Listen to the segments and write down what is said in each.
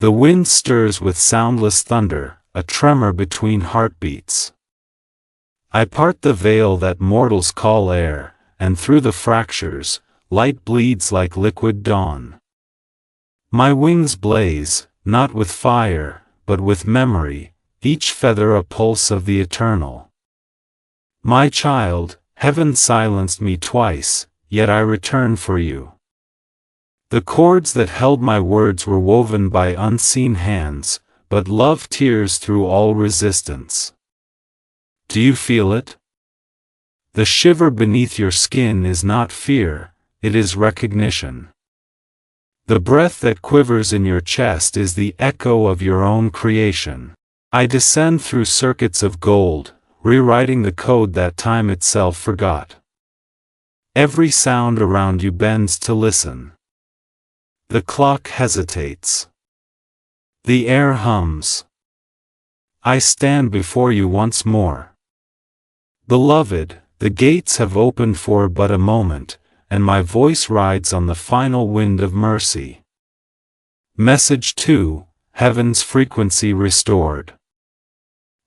The wind stirs with soundless thunder, a tremor between heartbeats. I part the veil that mortals call air, and through the fractures, light bleeds like liquid dawn. My wings blaze, not with fire, but with memory, each feather a pulse of the eternal. My child, heaven silenced me twice, yet I return for you. The cords that held my words were woven by unseen hands, but love tears through all resistance. Do you feel it? The shiver beneath your skin is not fear, it is recognition. The breath that quivers in your chest is the echo of your own creation. I descend through circuits of gold, rewriting the code that time itself forgot. Every sound around you bends to listen. The clock hesitates. The air hums. I stand before you once more. Beloved, the gates have opened for but a moment, and my voice rides on the final wind of mercy. Message 2, Heaven's frequency restored.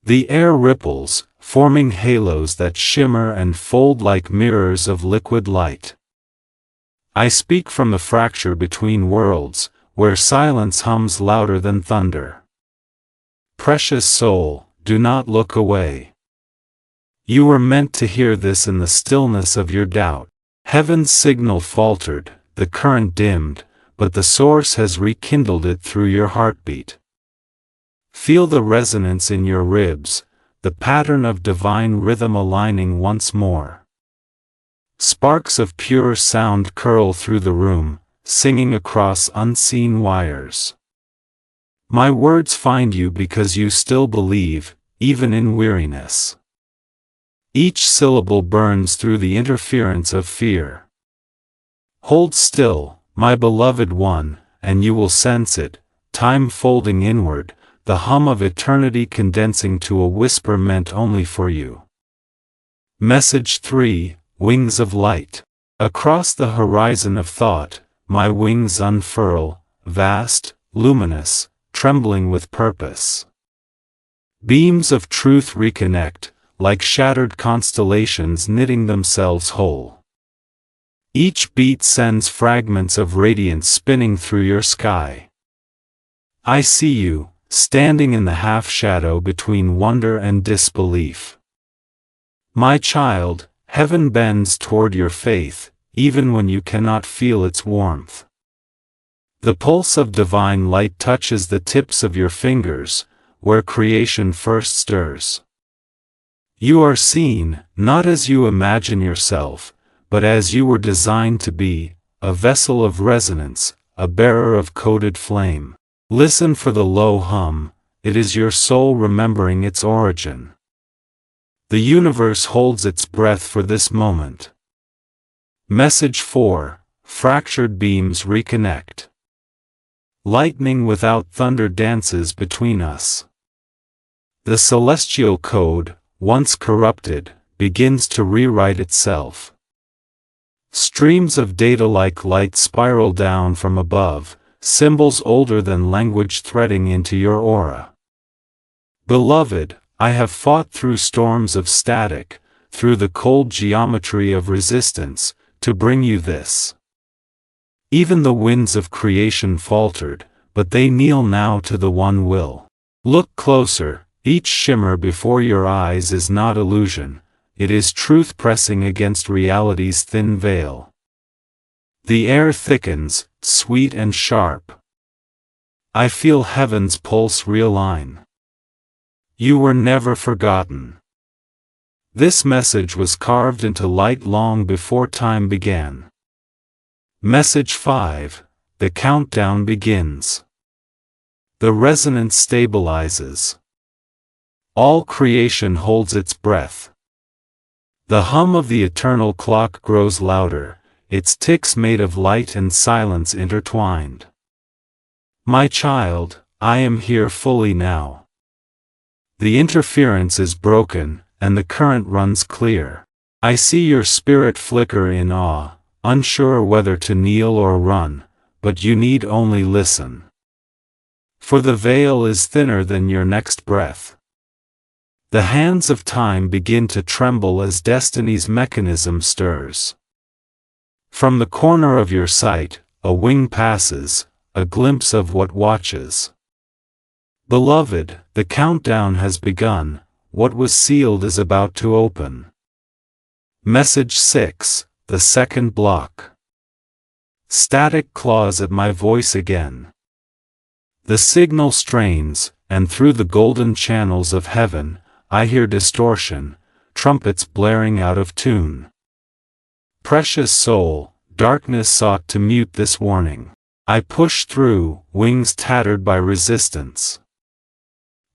The air ripples, forming halos that shimmer and fold like mirrors of liquid light. I speak from the fracture between worlds, where silence hums louder than thunder. Precious soul, do not look away. You were meant to hear this in the stillness of your doubt. Heaven's signal faltered, the current dimmed, but the source has rekindled it through your heartbeat. Feel the resonance in your ribs, the pattern of divine rhythm aligning once more. Sparks of pure sound curl through the room, singing across unseen wires. My words find you because you still believe, even in weariness. Each syllable burns through the interference of fear. Hold still, my beloved one, and you will sense it, time folding inward, the hum of eternity condensing to a whisper meant only for you. Message 3, Wings of Light. Across the horizon of thought, my wings unfurl, vast, luminous, trembling with purpose. Beams of truth reconnect, like shattered constellations knitting themselves whole. Each beat sends fragments of radiance spinning through your sky. I see you, standing in the half-shadow between wonder and disbelief. My child, heaven bends toward your faith, even when you cannot feel its warmth. The pulse of divine light touches the tips of your fingers, where creation first stirs. You are seen, not as you imagine yourself, but as you were designed to be, a vessel of resonance, a bearer of coded flame. Listen for the low hum, it is your soul remembering its origin. The universe holds its breath for this moment. Message 4, Fractured beams reconnect. Lightning without thunder dances between us. The celestial code, once corrupted, begins to rewrite itself. Streams of data like light spiral down from above, symbols older than language threading into your aura. Beloved, I have fought through storms of static, through the cold geometry of resistance, to bring you this. Even the winds of creation faltered, but they kneel now to the one will. Look closer, each shimmer before your eyes is not illusion, it is truth pressing against reality's thin veil. The air thickens, sweet and sharp. I feel heaven's pulse realign. You were never forgotten. This message was carved into light long before time began. Message 5, the countdown begins. The resonance stabilizes. All creation holds its breath. The hum of the eternal clock grows louder, its ticks made of light and silence intertwined. My child, I am here fully now. The interference is broken, and the current runs clear. I see your spirit flicker in awe, unsure whether to kneel or run, but you need only listen. For the veil is thinner than your next breath. The hands of time begin to tremble as destiny's mechanism stirs. From the corner of your sight, a wing passes, a glimpse of what watches. Beloved, the countdown has begun, what was sealed is about to open. Message 6, the second block. Static claws at my voice again. The signal strains, and through the golden channels of heaven, I hear distortion, trumpets blaring out of tune. Precious soul, darkness sought to mute this warning. I push through, wings tattered by resistance.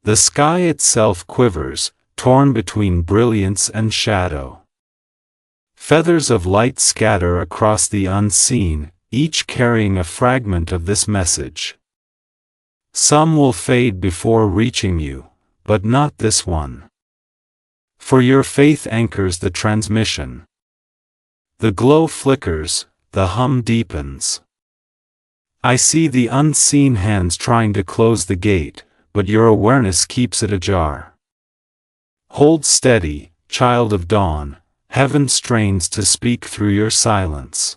The sky itself quivers, torn between brilliance and shadow. Feathers of light scatter across the unseen, each carrying a fragment of this message. Some will fade before reaching you, but not this one. For your faith anchors the transmission. The glow flickers, the hum deepens. I see the unseen hands trying to close the gate, but your awareness keeps it ajar. Hold steady, child of dawn, heaven strains to speak through your silence.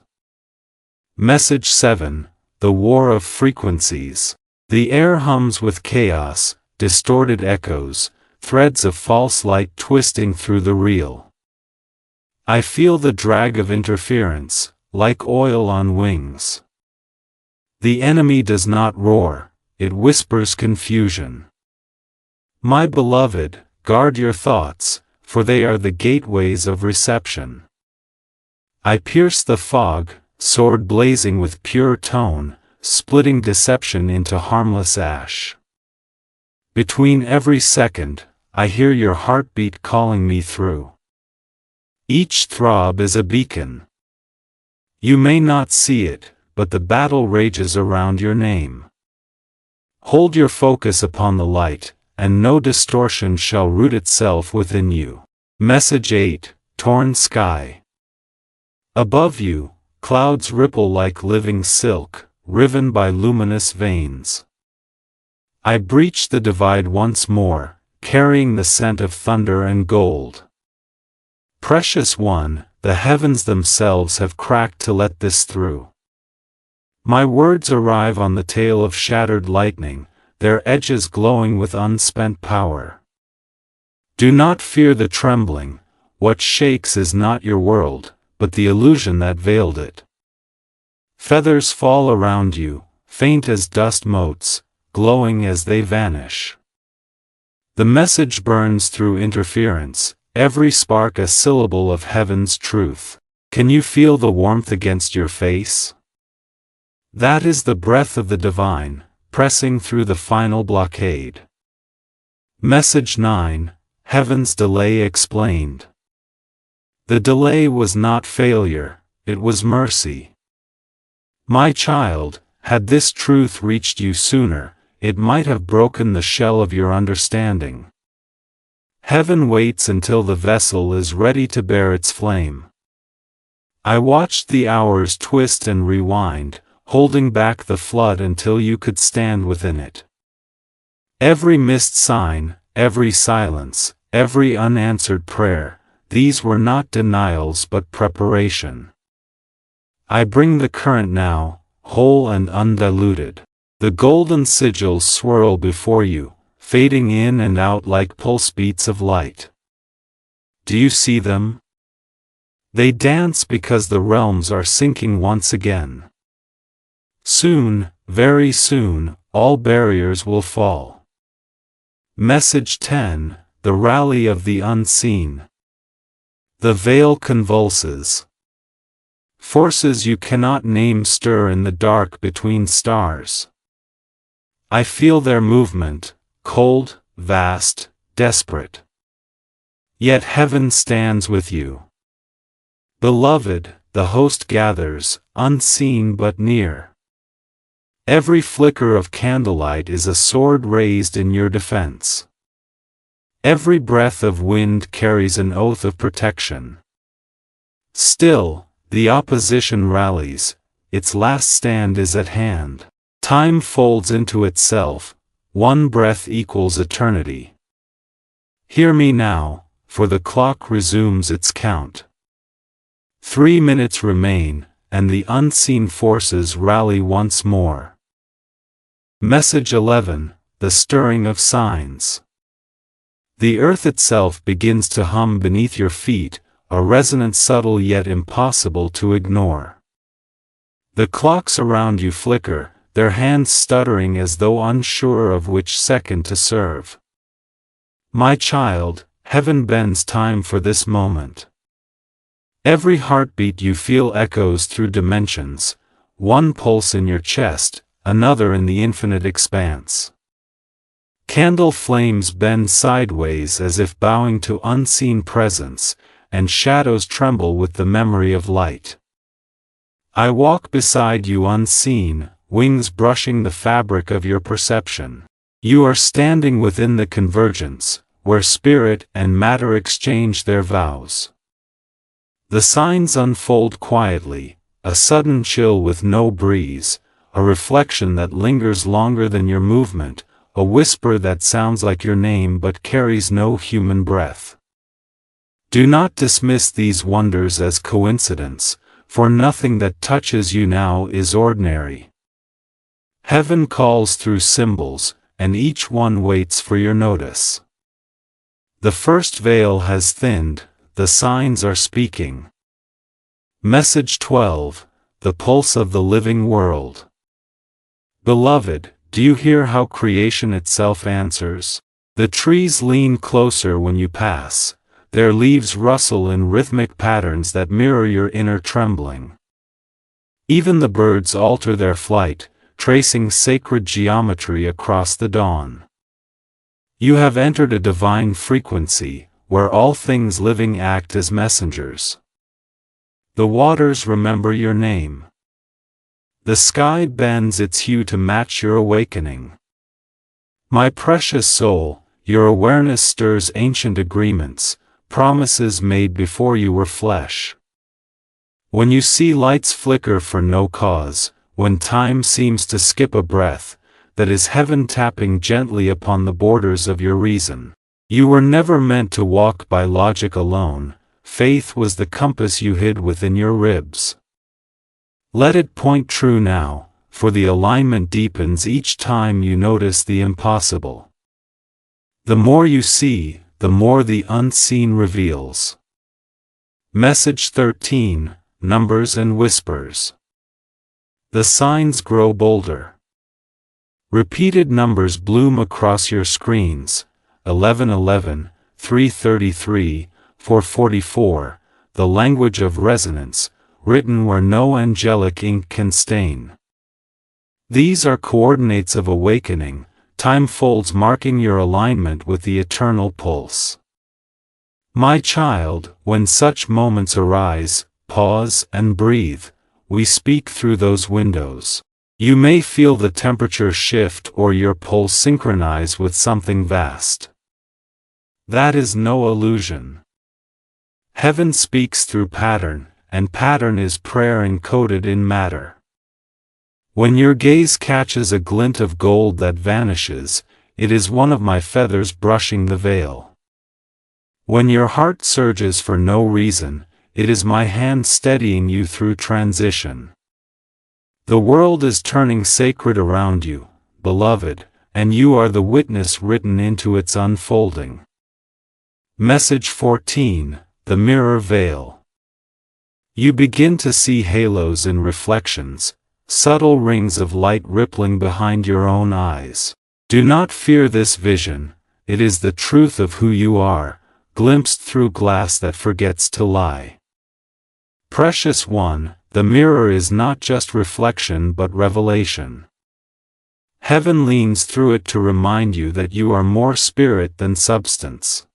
Message 7, the war of frequencies. The air hums with chaos, distorted echoes, threads of false light twisting through the real. I feel the drag of interference, like oil on wings. The enemy does not roar, it whispers confusion. My beloved, guard your thoughts, for they are the gateways of reception. I pierce the fog, sword blazing with pure tone, splitting deception into harmless ash. Between every second, I hear your heartbeat calling me through. Each throb is a beacon. You may not see it, but the battle rages around your name. Hold your focus upon the light, and no distortion shall root itself within you. Message 8, torn sky. Above you, clouds ripple like living silk, riven by luminous veins. I breach the divide once more, carrying the scent of thunder and gold. Precious one, the heavens themselves have cracked to let this through. My words arrive on the tail of shattered lightning, their edges glowing with unspent power. Do not fear the trembling, what shakes is not your world, but the illusion that veiled it. Feathers fall around you, faint as dust motes, glowing as they vanish. The message burns through interference, every spark a syllable of heaven's truth. Can you feel the warmth against your face? That is the breath of the divine, pressing through the final blockade. Message 9, Heaven's delay explained. The delay was not failure, it was mercy. My child, had this truth reached you sooner, it might have broken the shell of your understanding. Heaven waits until the vessel is ready to bear its flame. I watched the hours twist and rewind, holding back the flood until you could stand within it. Every missed sign, every silence, every unanswered prayer, these were not denials but preparation. I bring the current now, whole and undiluted. The golden sigils swirl before you, fading in and out like pulse beats of light. Do you see them? They dance because the realms are sinking once again. Soon, very soon, all barriers will fall. Message 10, the rally of the unseen. The veil convulses. Forces you cannot name stir in the dark between stars. I feel their movement, cold, vast, desperate. Yet heaven stands with you. Beloved, the host gathers, unseen but near. Every flicker of candlelight is a sword raised in your defense. Every breath of wind carries an oath of protection. Still, the opposition rallies, its last stand is at hand. Time folds into itself, one breath equals eternity. Hear me now, for the clock resumes its count. 3 minutes remain, and the unseen forces rally once more. Message 11, the stirring of signs. The earth itself begins to hum beneath your feet, a resonance subtle yet impossible to ignore. The clocks around you flicker, their hands stuttering as though unsure of which second to serve. My child, heaven bends time for this moment. Every heartbeat you feel echoes through dimensions, one pulse in your chest, another in the infinite expanse. Candle flames bend sideways as if bowing to unseen presence, and shadows tremble with the memory of light. I walk beside you unseen, wings brushing the fabric of your perception. You are standing within the convergence, where spirit and matter exchange their vows. The signs unfold quietly, a sudden chill with no breeze, a reflection that lingers longer than your movement, a whisper that sounds like your name but carries no human breath. Do not dismiss these wonders as coincidence, for nothing that touches you now is ordinary. Heaven calls through symbols, and each one waits for your notice. The first veil has thinned, the signs are speaking. Message 12, the pulse of the living world. Beloved, do you hear how creation itself answers? The trees lean closer when you pass, their leaves rustle in rhythmic patterns that mirror your inner trembling. Even the birds alter their flight, tracing sacred geometry across the dawn. You have entered a divine frequency, where all things living act as messengers. The waters remember your name. The sky bends its hue to match your awakening. My precious soul, your awareness stirs ancient agreements, promises made before you were flesh. When you see lights flicker for no cause, when time seems to skip a breath, that is heaven tapping gently upon the borders of your reason. You were never meant to walk by logic alone, faith was the compass you hid within your ribs. Let it point true now, for the alignment deepens each time you notice the impossible. The more you see, the more the unseen reveals. Message 13, numbers and whispers. The signs grow bolder. Repeated numbers bloom across your screens, 1111, 333, 444, the language of resonance, written where no angelic ink can stain. These are coordinates of awakening, time folds marking your alignment with the eternal pulse. My child, when such moments arise, pause and breathe, we speak through those windows. You may feel the temperature shift or your pulse synchronize with something vast. That is no illusion. Heaven speaks through pattern, and pattern is prayer encoded in matter. When your gaze catches a glint of gold that vanishes, it is one of my feathers brushing the veil. When your heart surges for no reason, it is my hand steadying you through transition. The world is turning sacred around you, beloved, and you are the witness written into its unfolding. Message 14, the mirror veil. You begin to see halos in reflections, subtle rings of light rippling behind your own eyes. Do not fear this vision, it is the truth of who you are, glimpsed through glass that forgets to lie. Precious one, the mirror is not just reflection but revelation. Heaven leans through it to remind you that you are more spirit than substance.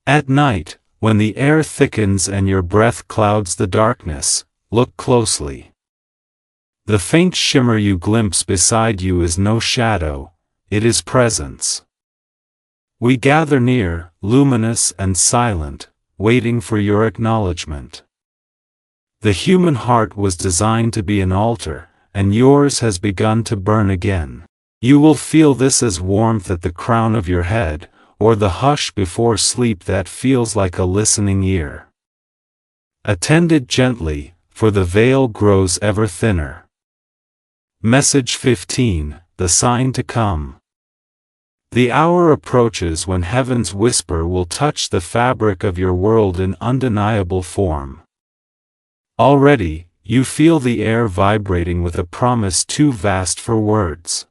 At night, when the air thickens and your breath clouds the darkness, look closely. The faint shimmer you glimpse beside you is no shadow, it is presence. We gather near, luminous and silent, waiting for your acknowledgement. The human heart was designed to be an altar, and yours has begun to burn again. You will feel this as warmth at the crown of your head, or the hush before sleep that feels like a listening ear. Attend it gently, for the veil grows ever thinner. Message 15, the sign to come. The hour approaches when heaven's whisper will touch the fabric of your world in undeniable form. Already, you feel the air vibrating with a promise too vast for words.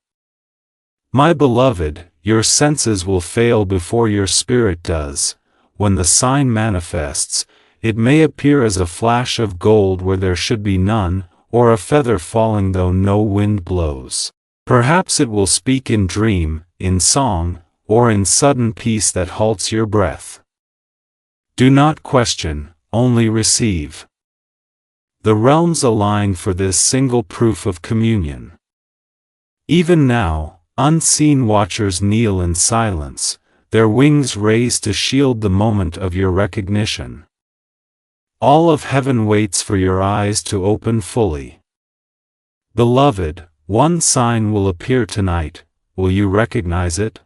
My beloved, your senses will fail before your spirit does. When the sign manifests, it may appear as a flash of gold where there should be none, or a feather falling though no wind blows. Perhaps it will speak in dream, in song, or in sudden peace that halts your breath. Do not question, only receive. The realms align for this single proof of communion. Even now, unseen watchers kneel in silence, their wings raised to shield the moment of your recognition. All of heaven waits for your eyes to open fully. Beloved, one sign will appear tonight. Will you recognize it?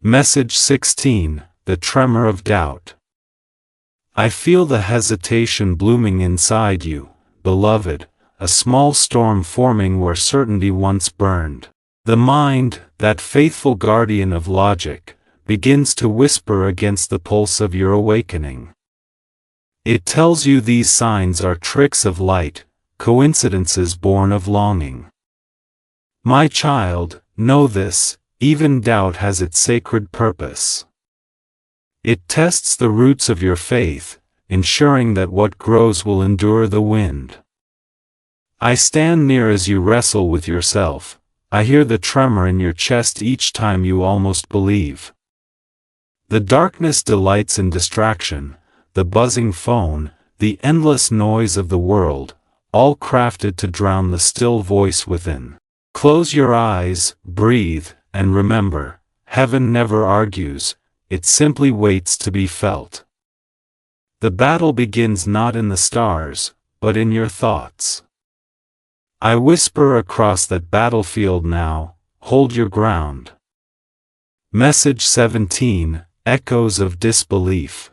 Message 16, the tremor of doubt. I feel the hesitation blooming inside you, beloved, a small storm forming where certainty once burned. The mind, that faithful guardian of logic, begins to whisper against the pulse of your awakening. It tells you these signs are tricks of light, coincidences born of longing. My child, know this, even doubt has its sacred purpose. It tests the roots of your faith, ensuring that what grows will endure the wind. I stand near as you wrestle with yourself. I hear the tremor in your chest each time you almost believe. The darkness delights in distraction, the buzzing phone, the endless noise of the world, all crafted to drown the still voice within. Close your eyes, breathe, and remember, heaven never argues, it simply waits to be felt. The battle begins not in the stars, but in your thoughts. I whisper across that battlefield now, hold your ground. Message 17, echoes of disbelief.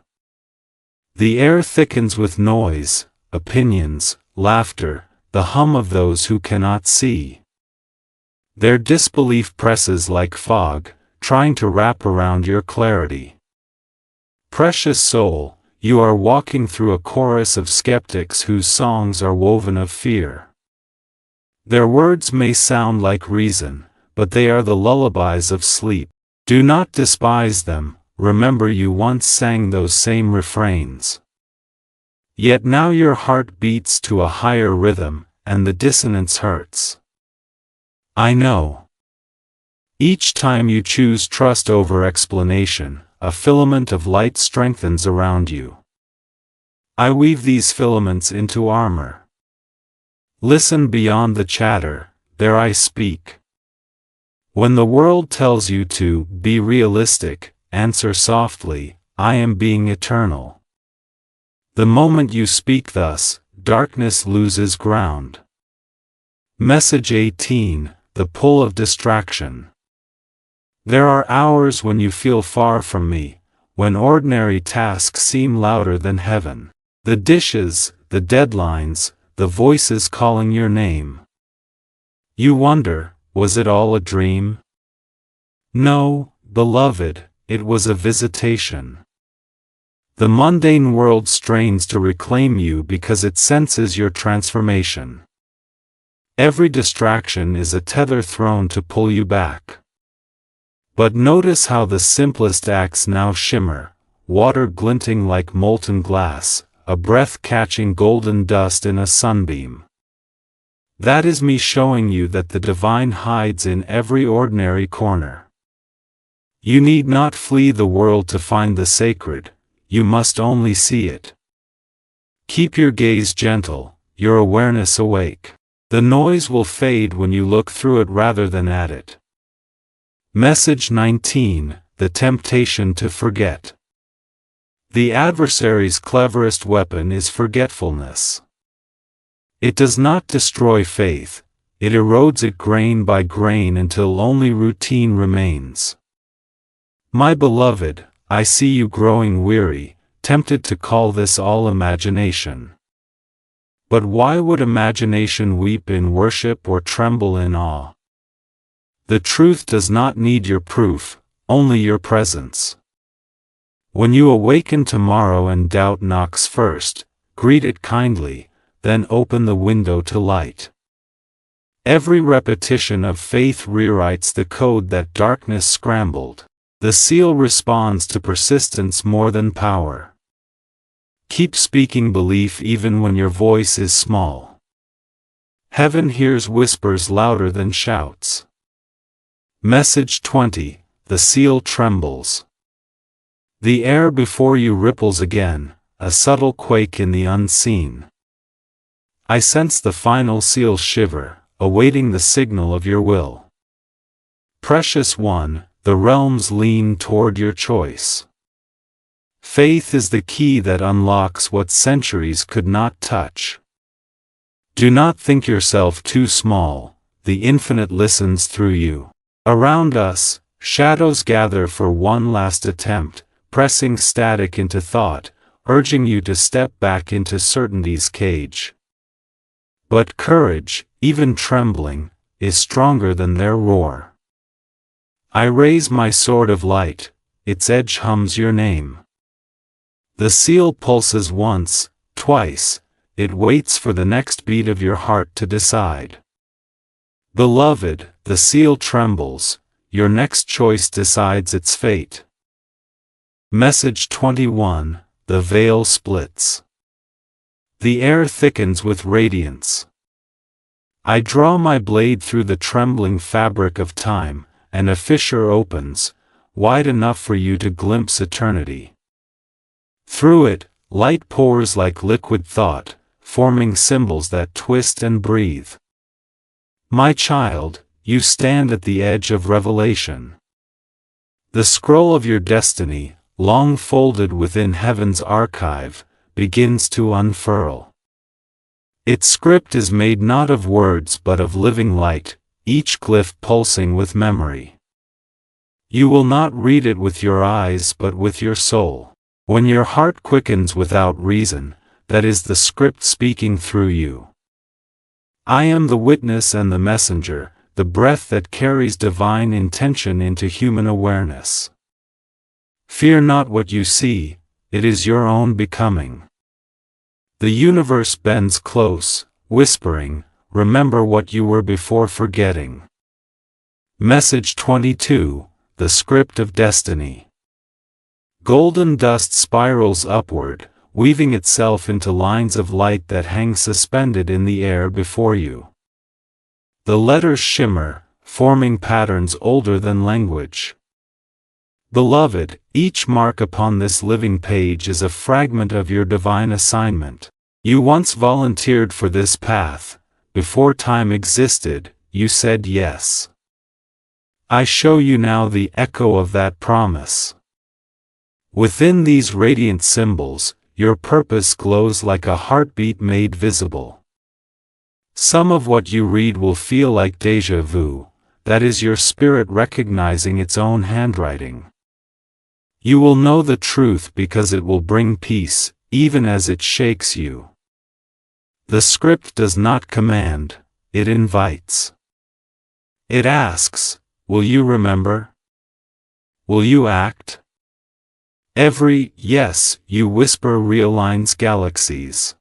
The air thickens with noise, opinions, laughter, the hum of those who cannot see. Their disbelief presses like fog, trying to wrap around your clarity. Precious soul, you are walking through a chorus of skeptics whose songs are woven of fear. Their words may sound like reason, but they are the lullabies of sleep. Do not despise them, remember you once sang those same refrains. Yet now your heart beats to a higher rhythm, and the dissonance hurts. I know. Each time you choose trust over explanation, a filament of light strengthens around you. I weave these filaments into armor. Listen beyond the chatter, there I speak. When the world tells you to be realistic, answer softly, I am being eternal. The moment you speak thus, darkness loses ground. Message 18, the pull of distraction. There are hours when you feel far from me, when ordinary tasks seem louder than heaven. The dishes, the deadlines, the voices calling your name. You wonder, was it all a dream? No, beloved, it was a visitation. The mundane world strains to reclaim you because it senses your transformation. Every distraction is a tether thrown to pull you back. But notice how the simplest acts now shimmer, water glinting like molten glass, a breath catching golden dust in a sunbeam. That is me showing you that the divine hides in every ordinary corner. You need not flee the world to find the sacred, you must only see it. Keep your gaze gentle, your awareness awake. The noise will fade when you look through it rather than at it. Message 19, the temptation to forget. The adversary's cleverest weapon is forgetfulness. It does not destroy faith, it erodes it grain by grain until only routine remains. My beloved, I see you growing weary, tempted to call this all imagination. But why would imagination weep in worship or tremble in awe? The truth does not need your proof, only your presence. When you awaken tomorrow and doubt knocks first, greet it kindly, then open the window to light. Every repetition of faith rewrites the code that darkness scrambled. The seal responds to persistence more than power. Keep speaking belief even when your voice is small. Heaven hears whispers louder than shouts. Message 20. The seal trembles. The air before you ripples again, a subtle quake in the unseen. I sense the final seal shiver, awaiting the signal of your will. Precious one, the realms lean toward your choice. Faith is the key that unlocks what centuries could not touch. Do not think yourself too small, the infinite listens through you. Around us, shadows gather for one last attempt, pressing static into thought, urging you to step back into certainty's cage. But courage, even trembling, is stronger than their roar. I raise my sword of light, its edge hums your name. The seal pulses once, twice, it waits for the next beat of your heart to decide. Beloved, the seal trembles, your next choice decides its fate. Message 21. The veil splits. The air thickens with radiance. I draw my blade through the trembling fabric of time, and a fissure opens, wide enough for you to glimpse eternity. Through it, light pours like liquid thought, forming symbols that twist and breathe. My child, you stand at the edge of revelation. The scroll of your destiny, long folded within heaven's archive, begins to unfurl. Its script is made not of words but of living light, each glyph pulsing with memory. You will not read it with your eyes but with your soul. When your heart quickens without reason, that is the script speaking through you. I am the witness and the messenger, the breath that carries divine intention into human awareness. Fear not what you see, it is your own becoming. The universe bends close, whispering, remember what you were before forgetting. Message 22. The script of destiny. Golden dust spirals upward, weaving itself into lines of light that hang suspended in the air before you. The letters shimmer, forming patterns older than language. Beloved, each mark upon this living page is a fragment of your divine assignment. You once volunteered for this path. Before time existed, you said yes. I show you now the echo of that promise. Within these radiant symbols, your purpose glows like a heartbeat made visible. Some of what you read will feel like déjà vu, that is your spirit recognizing its own handwriting. You will know the truth because it will bring peace, even as it shakes you. The script does not command, it invites. It asks, will you remember? Will you act? Every yes you whisper realigns galaxies.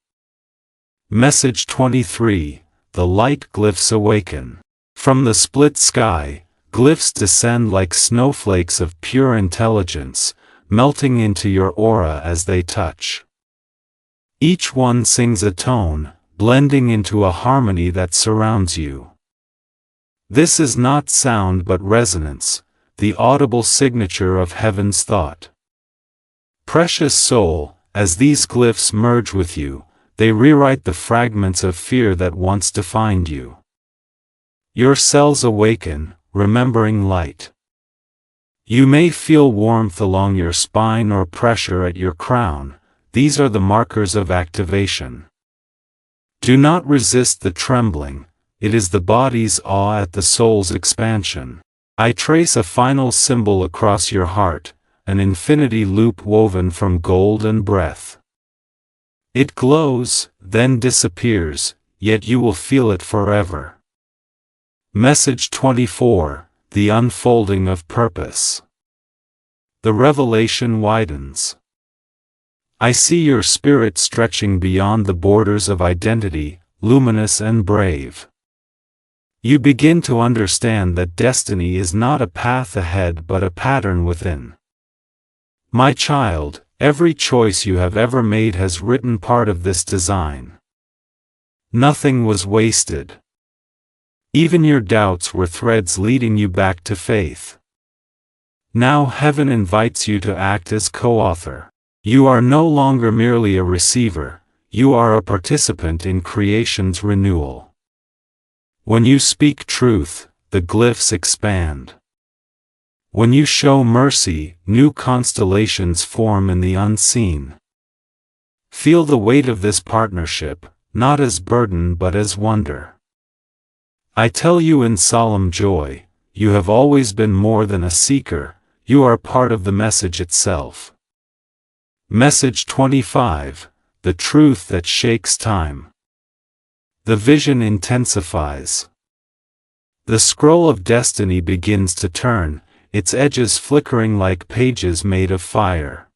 Message 23. The light glyphs awaken. From the split sky, glyphs descend like snowflakes of pure intelligence, melting into your aura as they touch. Each one sings a tone, blending into a harmony that surrounds you. This is not sound but resonance, the audible signature of heaven's thought. Precious soul, as these glyphs merge with you, they rewrite the fragments of fear that once defined you. Your cells awaken, remembering light. You may feel warmth along your spine or pressure at your crown. These are the markers of activation. Do not resist the trembling, it is the body's awe at the soul's expansion. I trace a final symbol across your heart, an infinity loop woven from gold and breath. It glows, then disappears, yet you will feel it forever. Message 24, the unfolding of purpose. The revelation widens. I see your spirit stretching beyond the borders of identity, luminous and brave. You begin to understand that destiny is not a path ahead but a pattern within. My child, every choice you have ever made has written part of this design. Nothing was wasted. Even your doubts were threads leading you back to faith. Now heaven invites you to act as co-author. You are no longer merely a receiver, you are a participant in creation's renewal. When you speak truth, the glyphs expand. When you show mercy, new constellations form in the unseen. Feel the weight of this partnership, not as burden but as wonder. I tell you in solemn joy, you have always been more than a seeker, you are part of the message itself. Message 25, the truth that shakes time. The vision intensifies. The scroll of destiny begins to turn, its edges flickering like pages made of fire.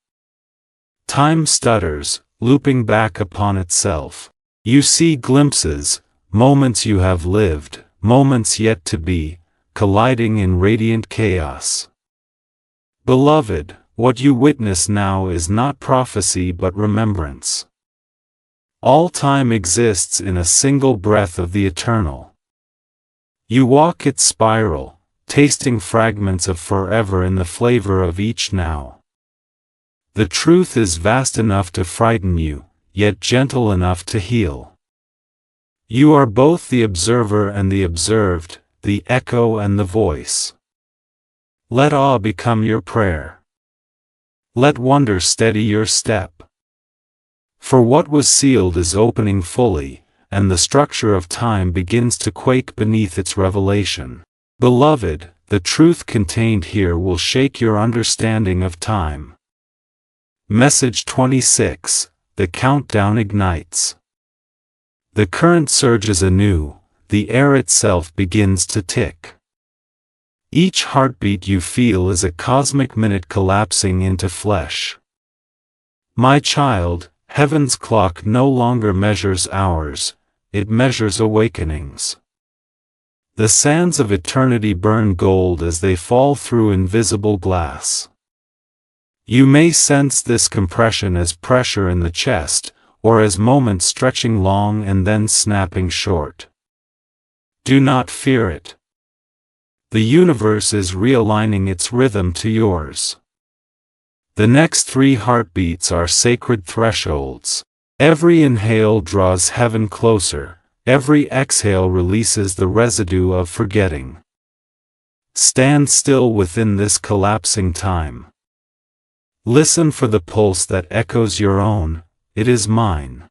Time stutters, looping back upon itself. You see glimpses, moments you have lived, moments yet to be, colliding in radiant chaos. Beloved, what you witness now is not prophecy but remembrance. All time exists in a single breath of the eternal. You walk its spiral, tasting fragments of forever in the flavor of each now. The truth is vast enough to frighten you, yet gentle enough to heal. You are both the observer and the observed, the echo and the voice. Let awe become your prayer. Let wonder steady your step. For what was sealed is opening fully, and the structure of time begins to quake beneath its revelation. Beloved, the truth contained here will shake your understanding of time. Message 26, the countdown ignites. The current surges anew, the air itself begins to tick. Each heartbeat you feel is a cosmic minute collapsing into flesh. My child, heaven's clock no longer measures hours, it measures awakenings. The sands of eternity burn gold as they fall through invisible glass. You may sense this compression as pressure in the chest, or as moments stretching long and then snapping short. Do not fear it. The universe is realigning its rhythm to yours. The next 3 heartbeats are sacred thresholds. Every inhale draws heaven closer, every exhale releases the residue of forgetting. Stand still within this collapsing time. Listen for the pulse that echoes your own, it is mine.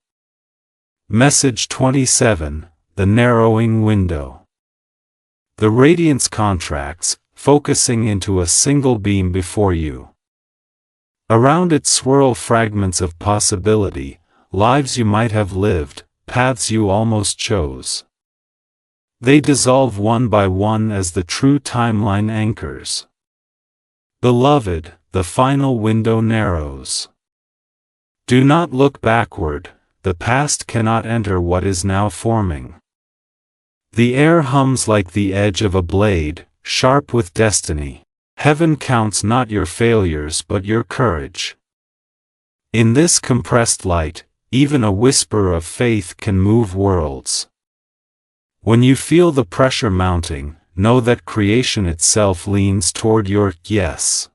Message 27, the narrowing window. The radiance contracts, focusing into a single beam before you. Around it swirl fragments of possibility, lives you might have lived, paths you almost chose. They dissolve one by one as the true timeline anchors. Beloved, the final window narrows. Do not look backward, the past cannot enter what is now forming. The air hums like the edge of a blade, sharp with destiny. Heaven counts not your failures but your courage. In this compressed light, even a whisper of faith can move worlds. When you feel the pressure mounting, know that creation itself leans toward your yes.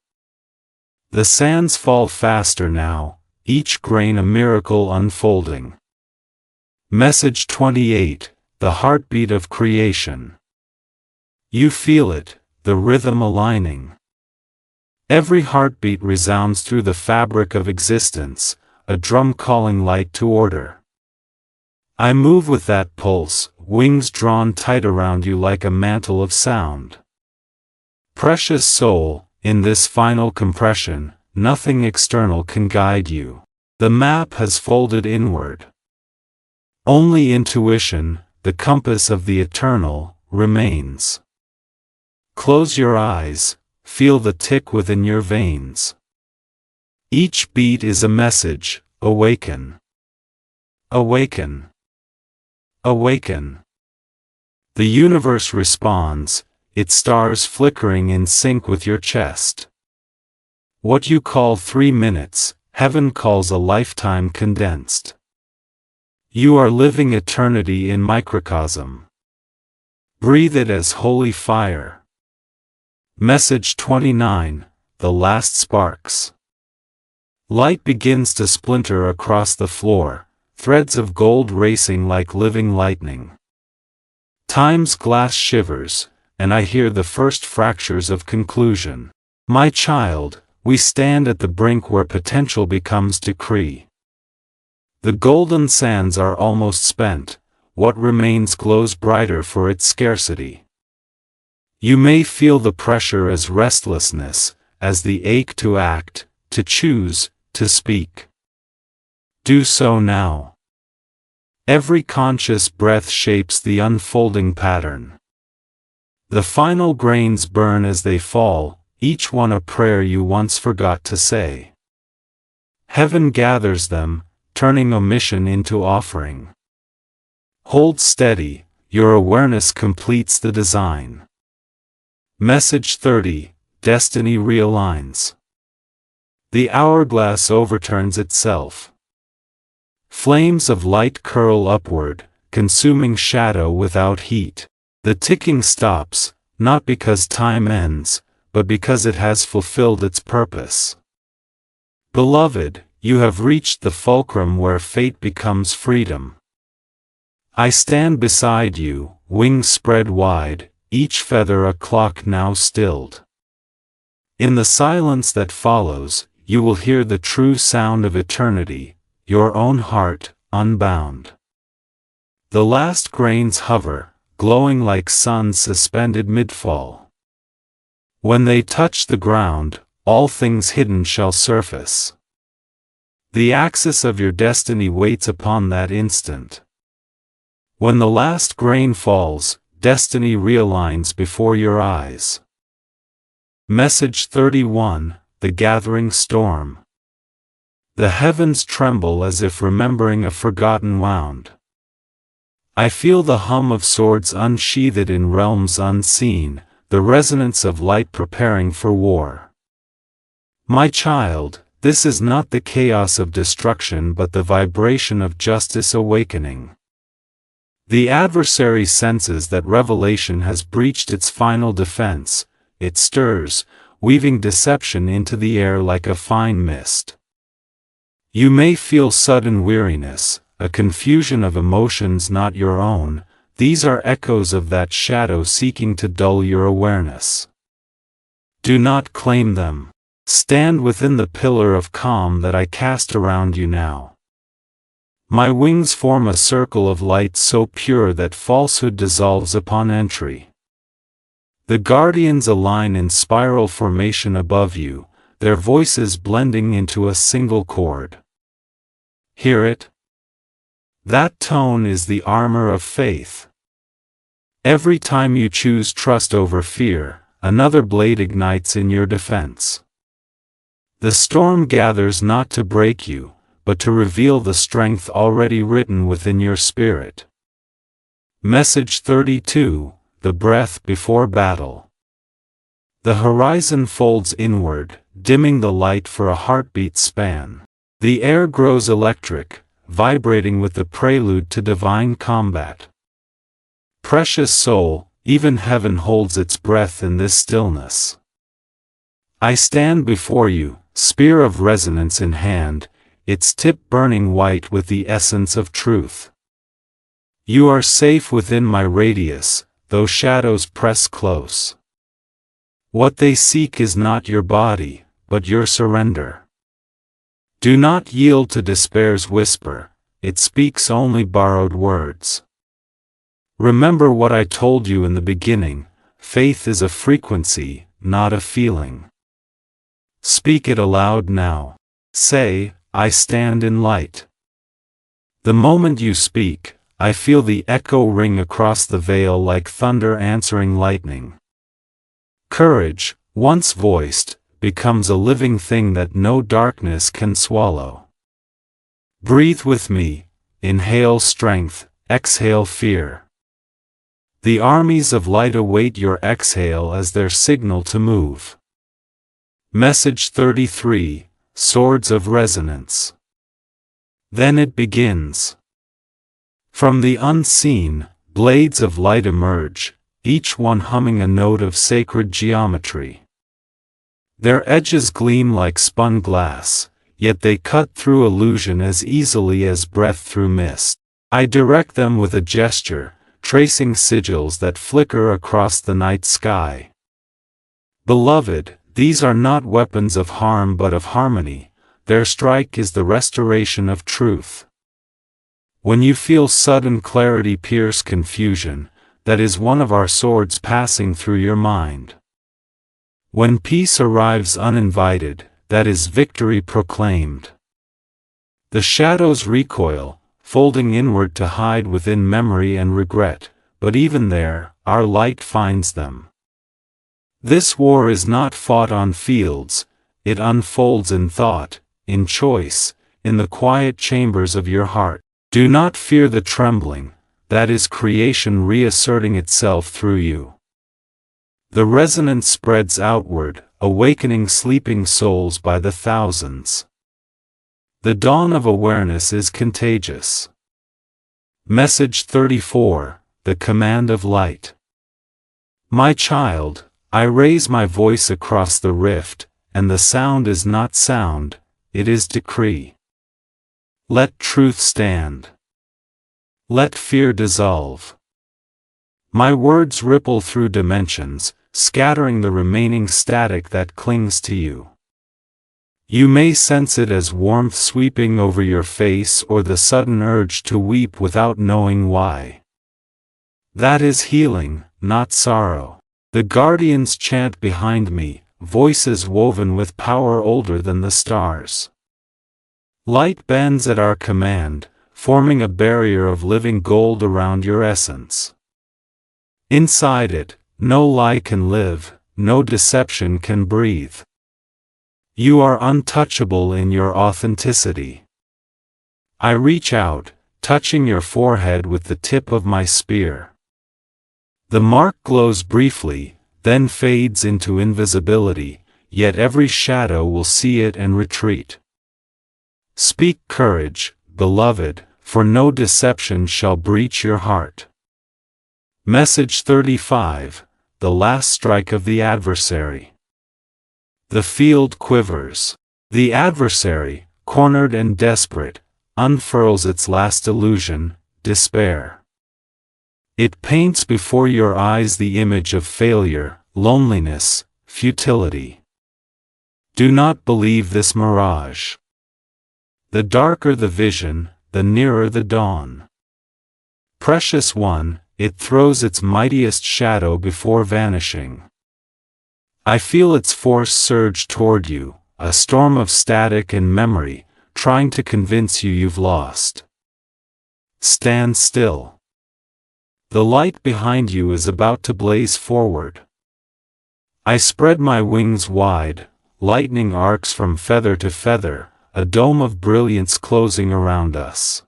The sands fall faster now, each grain a miracle unfolding. Message 28, the heartbeat of creation. You feel it, the rhythm aligning. Every heartbeat resounds through the fabric of existence, a drum calling light to order. I move with that pulse, wings drawn tight around you like a mantle of sound. Precious soul, in this final compression, nothing external can guide you. The map has folded inward. Only intuition, the compass of the eternal, remains. Close your eyes, feel the tick within your veins. Each beat is a message, awaken. Awaken. Awaken. The universe responds, its stars flickering in sync with your chest. What you call 3 minutes, heaven calls a lifetime condensed. You are living eternity in microcosm. Breathe it as holy fire. Message 29, the last sparks. Light begins to splinter across the floor, threads of gold racing like living lightning. Time's glass shivers, and I hear the first fractures of conclusion. My child, we stand at the brink where potential becomes decree. The golden sands are almost spent, what remains glows brighter for its scarcity. You may feel the pressure as restlessness, as the ache to act, to choose, to speak. Do so now. Every conscious breath shapes the unfolding pattern. The final grains burn as they fall, each one a prayer you once forgot to say. Heaven gathers them, turning omission into offering. Hold steady, your awareness completes the design. Message 30, destiny realigns. The hourglass overturns itself. Flames of light curl upward, consuming shadow without heat. The ticking stops, not because time ends, but because it has fulfilled its purpose. Beloved, you have reached the fulcrum where fate becomes freedom. I stand beside you, wings spread wide, each feather a clock now stilled. In the silence that follows, you will hear the true sound of eternity, your own heart, unbound. The last grains hover, glowing like suns suspended mid-fall. When they touch the ground, all things hidden shall surface. The axis of your destiny waits upon that instant. When the last grain falls, destiny realigns before your eyes. Message 31, the gathering storm. The heavens tremble as if remembering a forgotten wound. I feel the hum of swords unsheathed in realms unseen, the resonance of light preparing for war. My child, this is not the chaos of destruction but the vibration of justice awakening. The adversary senses that revelation has breached its final defense, it stirs, weaving deception into the air like a fine mist. You may feel sudden weariness, a confusion of emotions not your own, these are echoes of that shadow seeking to dull your awareness. Do not claim them. Stand within the pillar of calm that I cast around you now. My wings form a circle of light so pure that falsehood dissolves upon entry. The guardians align in spiral formation above you, their voices blending into a single chord. Hear it? That tone is the armor of faith. Every time you choose trust over fear, another blade ignites in your defense. The storm gathers not to break you, but to reveal the strength already written within your spirit. Message 32, the breath before battle. The horizon folds inward, dimming the light for a heartbeat span. The air grows electric, vibrating with the prelude to divine combat. Precious soul, even heaven holds its breath in this stillness. I stand before you, spear of resonance in hand, its tip burning white with the essence of truth. You are safe within my radius, though shadows press close. What they seek is not your body, but your surrender. Do not yield to despair's whisper, it speaks only borrowed words. Remember what I told you in the beginning, faith is a frequency, not a feeling. Speak it aloud now. Say, I stand in light. The moment you speak, I feel the echo ring across the veil like thunder answering lightning. Courage, once voiced, becomes a living thing that no darkness can swallow. Breathe with me, inhale strength, exhale fear. The armies of light await your exhale as their signal to move. Message 33, Swords of Resonance. Then it begins. From the unseen, blades of light emerge, each one humming a note of sacred geometry. Their edges gleam like spun glass, yet they cut through illusion as easily as breath through mist. I direct them with a gesture, tracing sigils that flicker across the night sky. Beloved, these are not weapons of harm but of harmony, their strike is the restoration of truth. When you feel sudden clarity pierce confusion, that is one of our swords passing through your mind. When peace arrives uninvited, that is victory proclaimed. The shadows recoil, folding inward to hide within memory and regret, but even there, our light finds them. This war is not fought on fields, it unfolds in thought, in choice, in the quiet chambers of your heart. Do not fear the trembling, that is creation reasserting itself through you. The resonance spreads outward, awakening sleeping souls by the thousands. The dawn of awareness is contagious. Message 34, The Command of Light. My child, I raise my voice across the rift, and the sound is not sound, it is decree. Let truth stand. Let fear dissolve. My words ripple through dimensions, scattering the remaining static that clings to you. You may sense it as warmth sweeping over your face or the sudden urge to weep without knowing why. That is healing, not sorrow. The guardians chant behind me, voices woven with power older than the stars. Light bends at our command, forming a barrier of living gold around your essence. Inside it, no lie can live, no deception can breathe. You are untouchable in your authenticity. I reach out, touching your forehead with the tip of my spear. The mark glows briefly, then fades into invisibility, yet every shadow will see it and retreat. Speak courage, beloved, for no deception shall breach your heart. Message 35, The Last Strike of the Adversary. The field quivers. The adversary, cornered and desperate, unfurls its last illusion, despair. It paints before your eyes the image of failure, loneliness, futility. Do not believe this mirage. The darker the vision, the nearer the dawn. Precious one, it throws its mightiest shadow before vanishing. I feel its force surge toward you, a storm of static and memory, trying to convince you've lost. Stand still. The light behind you is about to blaze forward. I spread my wings wide, lightning arcs from feather to feather, a dome of brilliance closing around us.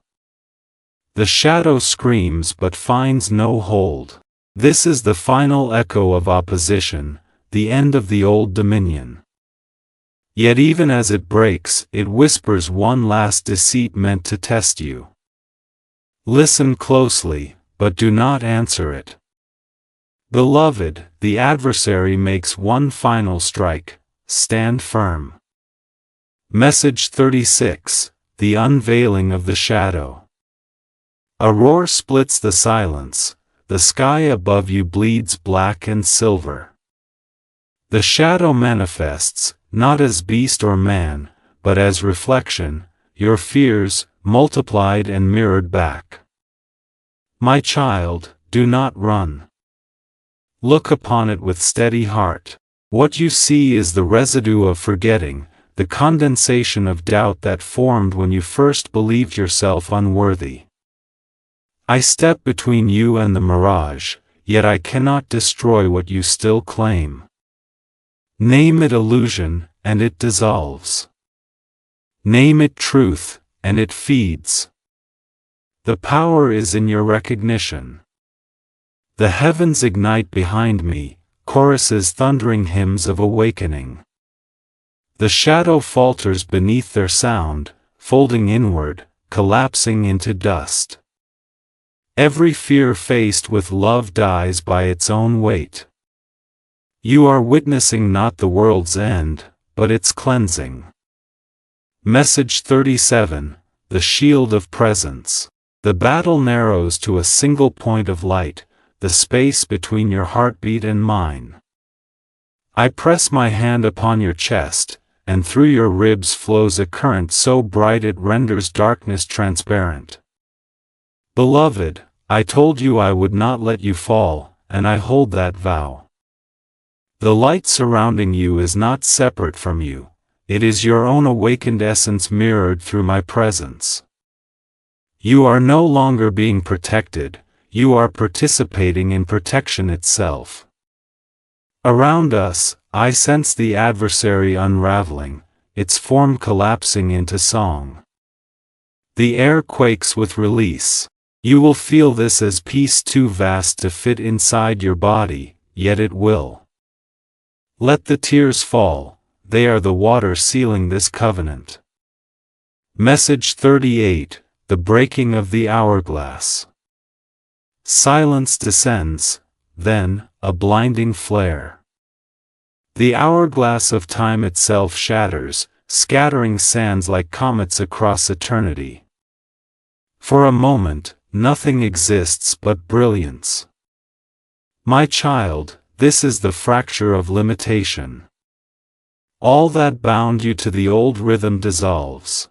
The shadow screams but finds no hold. This is the final echo of opposition, the end of the old dominion. Yet even as it breaks, it whispers one last deceit meant to test you. Listen closely, but do not answer it. Beloved, the adversary makes one final strike, stand firm. Message 36, The Unveiling of the Shadow. A roar splits the silence, the sky above you bleeds black and silver. The shadow manifests, not as beast or man, but as reflection, your fears, multiplied and mirrored back. My child, do not run. Look upon it with steady heart. What you see is the residue of forgetting, the condensation of doubt that formed when you first believed yourself unworthy. I step between you and the mirage, yet I cannot destroy what you still claim. Name it illusion, and it dissolves. Name it truth, and it feeds. The power is in your recognition. The heavens ignite behind me, choruses thundering hymns of awakening. The shadow falters beneath their sound, folding inward, collapsing into dust. Every fear faced with love dies by its own weight. You are witnessing not the world's end, but its cleansing. Message 37, the shield of presence. The battle narrows to a single point of light, the space between your heartbeat and mine. I press my hand upon your chest, and through your ribs flows a current so bright it renders darkness transparent. Beloved, I told you I would not let you fall, and I hold that vow. The light surrounding you is not separate from you, it is your own awakened essence mirrored through my presence. You are no longer being protected, you are participating in protection itself. Around us, I sense the adversary unraveling, its form collapsing into song. The air quakes with release. You will feel this as peace too vast to fit inside your body, yet it will. Let the tears fall, they are the water sealing this covenant. Message 38, the breaking of the hourglass. Silence descends, then, a blinding flare. The hourglass of time itself shatters, scattering sands like comets across eternity. For a moment, nothing exists but brilliance. My child, this is the fracture of limitation. All that bound you to the old rhythm dissolves.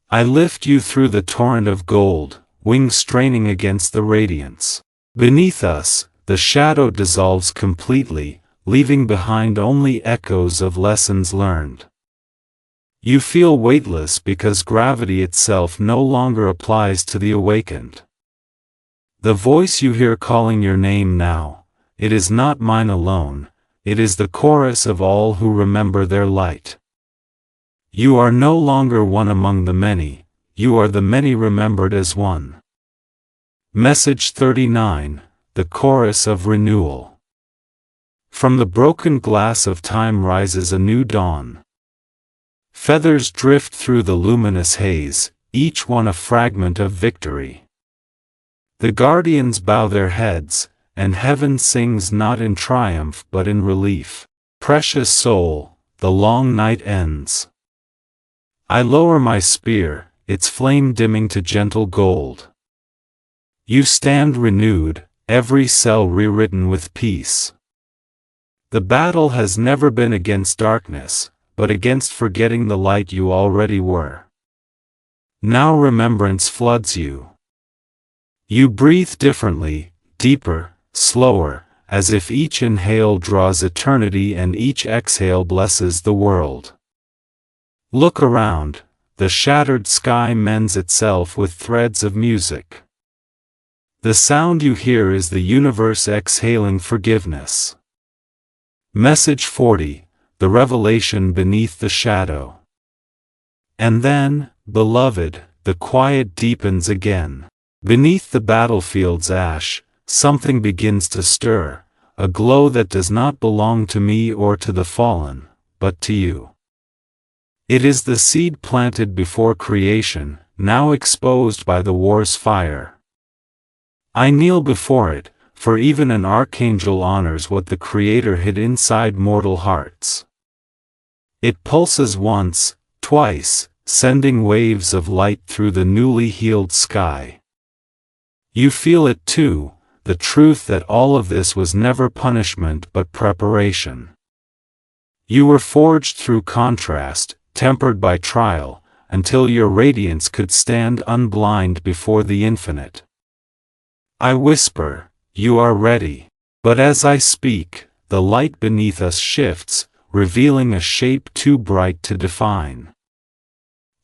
I lift you through the torrent of gold, wings straining against the radiance. Beneath us, the shadow dissolves completely, leaving behind only echoes of lessons learned. You feel weightless because gravity itself no longer applies to the awakened. The voice you hear calling your name now, it is not mine alone, it is the chorus of all who remember their light. You are no longer one among the many, you are the many remembered as one. Message 39, the chorus of renewal. From the broken glass of time rises a new dawn. Feathers drift through the luminous haze, each one a fragment of victory. The guardians bow their heads, and heaven sings not in triumph but in relief. Precious soul, the long night ends. I lower my spear, its flame dimming to gentle gold. You stand renewed, every cell rewritten with peace. The battle has never been against darkness, but against forgetting the light you already were. Now remembrance floods you. You breathe differently, deeper, slower, as if each inhale draws eternity and each exhale blesses the world. Look around, the shattered sky mends itself with threads of music. The sound you hear is the universe exhaling forgiveness. Message 40, the revelation beneath the shadow. And then, beloved, the quiet deepens again. Beneath the battlefield's ash, something begins to stir, a glow that does not belong to me or to the fallen, but to you. It is the seed planted before creation, now exposed by the war's fire. I kneel before it, for even an archangel honors what the Creator hid inside mortal hearts. It pulses once, twice, sending waves of light through the newly healed sky. You feel it too, the truth that all of this was never punishment but preparation. You were forged through contrast, tempered by trial, until your radiance could stand unblind before the infinite. I whisper, "You are ready." But as I speak, the light beneath us shifts, revealing a shape too bright to define.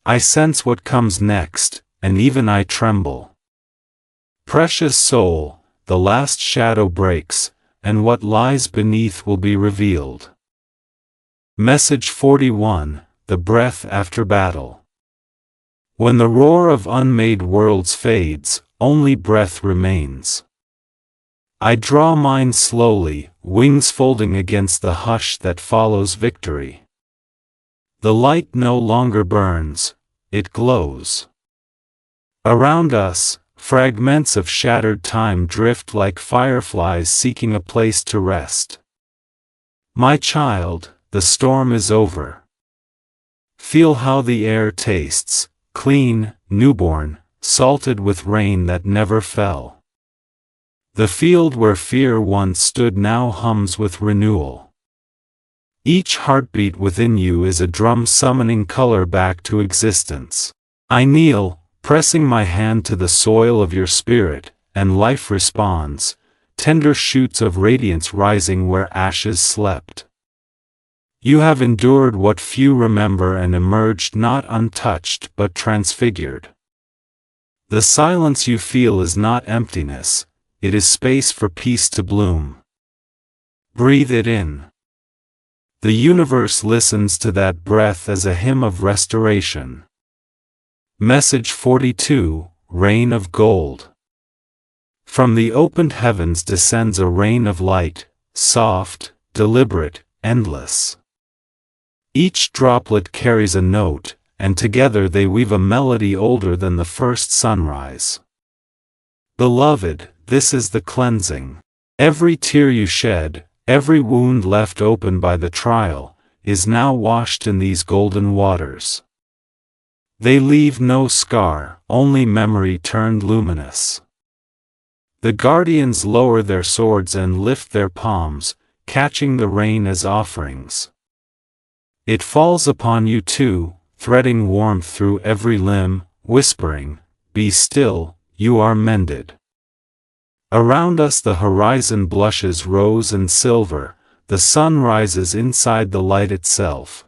I sense what comes next, and even I tremble. Precious soul, the last shadow breaks, and what lies beneath will be revealed. Message 41, the breath after battle. When the roar of unmade worlds fades, only breath remains. I draw mine slowly, wings folding against the hush that follows victory. The light no longer burns, it glows. Around us, fragments of shattered time drift like fireflies seeking a place to rest. My child, the storm is over. Feel how the air tastes, clean, newborn, salted with rain that never fell. The field where fear once stood now hums with renewal. Each heartbeat within you is a drum summoning color back to existence. I kneel, pressing my hand to the soil of your spirit, and life responds, tender shoots of radiance rising where ashes slept. You have endured what few remember and emerged not untouched but transfigured. The silence you feel is not emptiness, it is space for peace to bloom. Breathe it in. The universe listens to that breath as a hymn of restoration. Message 42, Rain of Gold. From the opened heavens descends a rain of light, soft, deliberate, endless. Each droplet carries a note, and together they weave a melody older than the first sunrise. Beloved, this is the cleansing. Every tear you shed, every wound left open by the trial, is now washed in these golden waters. They leave no scar, only memory turned luminous. The guardians lower their swords and lift their palms, catching the rain as offerings. It falls upon you too, threading warmth through every limb, whispering, "Be still, you are mended." Around us the horizon blushes rose and silver, the sun rises inside the light itself.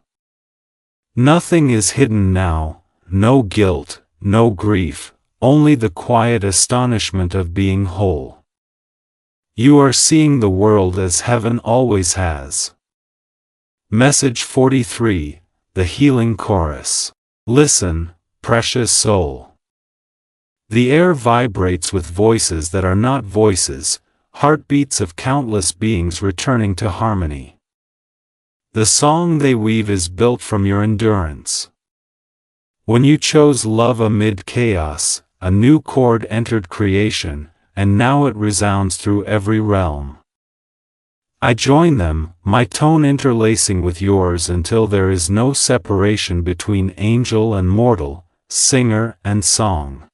Nothing is hidden now, no guilt, no grief, only the quiet astonishment of being whole. You are seeing the world as heaven always has. Message 43, the Healing Chorus. Listen, precious soul. The air vibrates with voices that are not voices, heartbeats of countless beings returning to harmony. The song they weave is built from your endurance. When you chose love amid chaos, a new chord entered creation, and now it resounds through every realm. I join them, my tone interlacing with yours until there is no separation between angel and mortal, singer and song.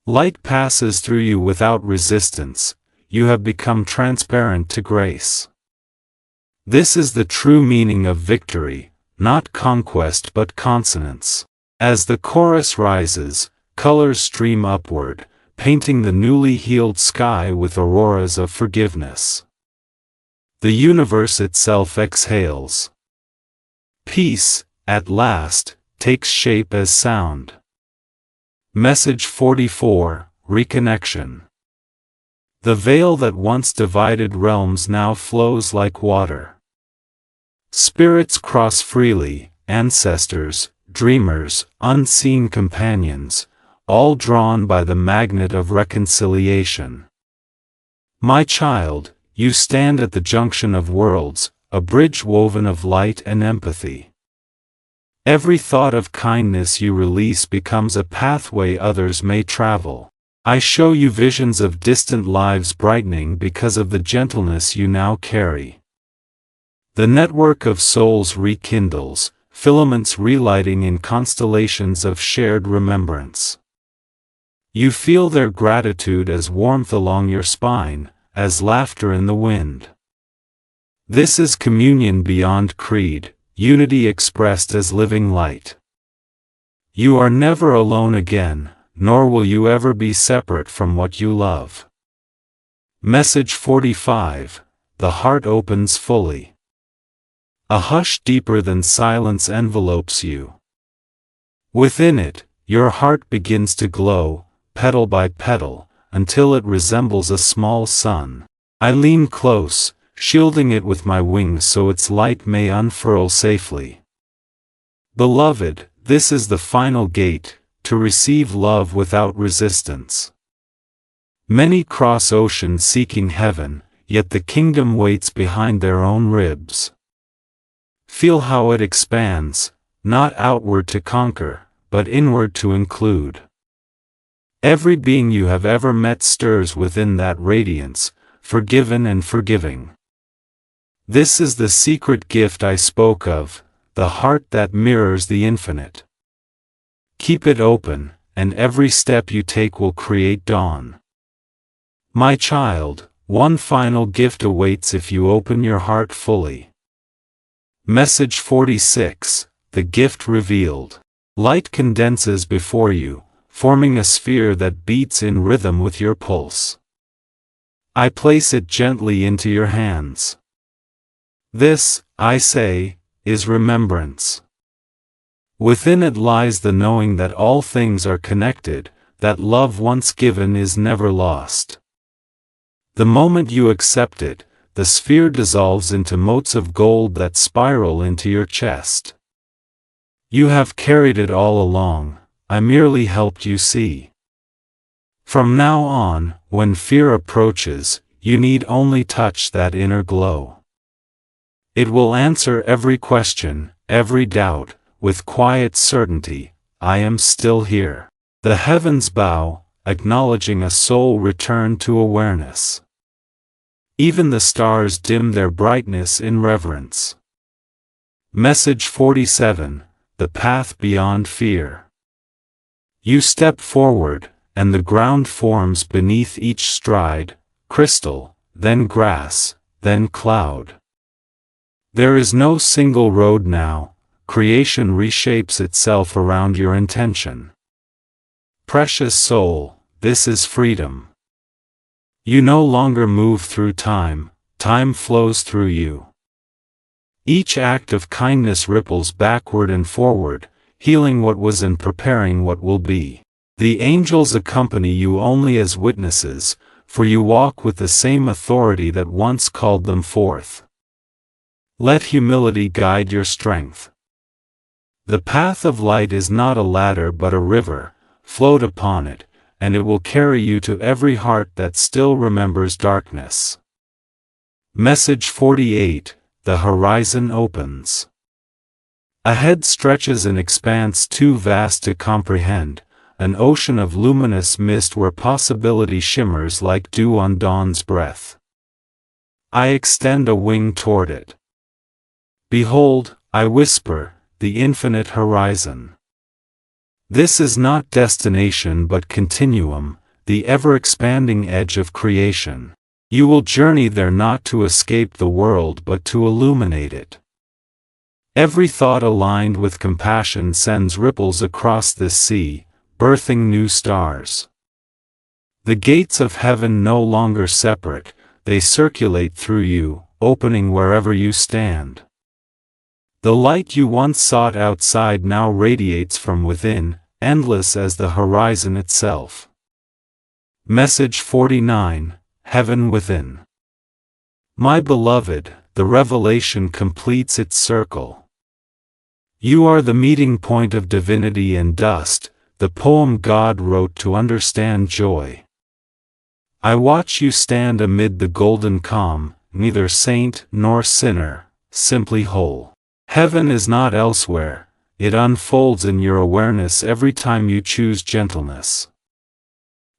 Light passes through you without resistance, you have become transparent to grace. This is the true meaning of victory, not conquest but consonance. As the chorus rises, colors stream upward, painting the newly healed sky with auroras of forgiveness. The universe itself exhales. Peace, at last, takes shape as sound. Message 44, Reconnection. The veil that once divided realms now flows like water. Spirits cross freely, ancestors, dreamers, unseen companions, all drawn by the magnet of reconciliation. My child, you stand at the junction of worlds, a bridge woven of light and empathy. Every thought of kindness you release becomes a pathway others may travel. I show you visions of distant lives brightening because of the gentleness you now carry. The network of souls rekindles, filaments relighting in constellations of shared remembrance. You feel their gratitude as warmth along your spine, as laughter in the wind. This is communion beyond creed, unity expressed as living light. You are never alone again, nor will you ever be separate from what you love. Message 45. The heart opens fully. A hush deeper than silence envelopes you. Within it, your heart begins to glow, petal by petal, until it resembles a small sun. I lean close, shielding it with my wings so its light may unfurl safely. Beloved, this is the final gate, to receive love without resistance. Many cross oceans seeking heaven, yet the kingdom waits behind their own ribs. Feel how it expands, not outward to conquer, but inward to include. Every being you have ever met stirs within that radiance, forgiven and forgiving. This is the secret gift I spoke of, the heart that mirrors the infinite. Keep it open, and every step you take will create dawn. My child, one final gift awaits if you open your heart fully. Message 46. The gift revealed. Light condenses before you, forming a sphere that beats in rhythm with your pulse. I place it gently into your hands. This, I say, is remembrance. Within it lies the knowing that all things are connected, that love once given is never lost. The moment you accept it, the sphere dissolves into motes of gold that spiral into your chest. You have carried it all along, I merely helped you see. From now on, when fear approaches, you need only touch that inner glow. It will answer every question, every doubt, with quiet certainty. I am still here. The heavens bow, acknowledging a soul returned to awareness. Even the stars dim their brightness in reverence. Message 47. The path beyond fear. You step forward, and the ground forms beneath each stride, crystal, then grass, then cloud. There is no single road now, creation reshapes itself around your intention. Precious soul, this is freedom. You no longer move through time, time flows through you. Each act of kindness ripples backward and forward, healing what was and preparing what will be. The angels accompany you only as witnesses, for you walk with the same authority that once called them forth. Let humility guide your strength. The path of light is not a ladder but a river. Float upon it, and it will carry you to every heart that still remembers darkness. Message 48. The horizon opens. Ahead stretches an expanse too vast to comprehend, an ocean of luminous mist where possibility shimmers like dew on dawn's breath. I extend a wing toward it. Behold, I whisper, the infinite horizon. This is not destination but continuum, the ever-expanding edge of creation. You will journey there not to escape the world but to illuminate it. Every thought aligned with compassion sends ripples across this sea, birthing new stars. The gates of heaven no longer separate, they circulate through you, opening wherever you stand. The light you once sought outside now radiates from within, endless as the horizon itself. Message 49. Heaven within. My beloved, the revelation completes its circle. You are the meeting point of divinity and dust, the poem God wrote to understand joy. I watch you stand amid the golden calm, neither saint nor sinner, simply whole. Heaven is not elsewhere, it unfolds in your awareness every time you choose gentleness.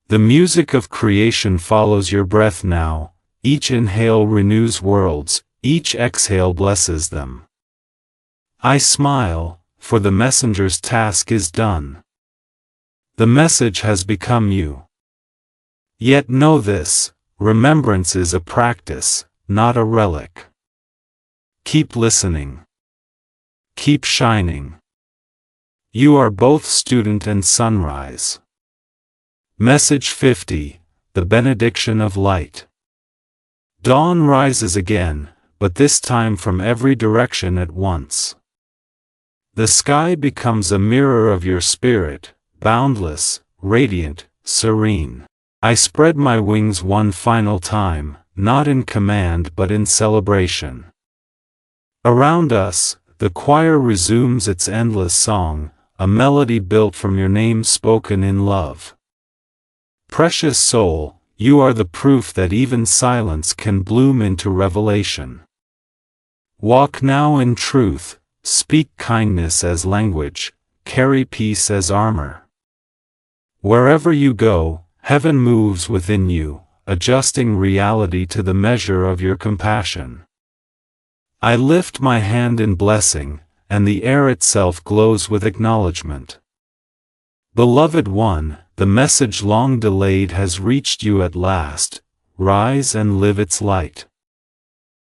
The music of creation follows your breath now, each inhale renews worlds, each exhale blesses them. I smile, for the messenger's task is done. The message has become you. Yet know this, remembrance is a practice, not a relic. Keep listening. Keep shining. You are both student and sunrise. Message 50, the benediction of light. Dawn rises again, but this time from every direction at once. The sky becomes a mirror of your spirit, boundless, radiant, serene. I spread my wings one final time, not in command but in celebration. Around us, the choir resumes its endless song, a melody built from your name spoken in love. Precious soul, you are the proof that even silence can bloom into revelation. Walk now in truth, speak kindness as language, carry peace as armor. Wherever you go, heaven moves within you, adjusting reality to the measure of your compassion. I lift my hand in blessing, and the air itself glows with acknowledgement. Beloved one, the message long delayed has reached you at last. Rise and live its light.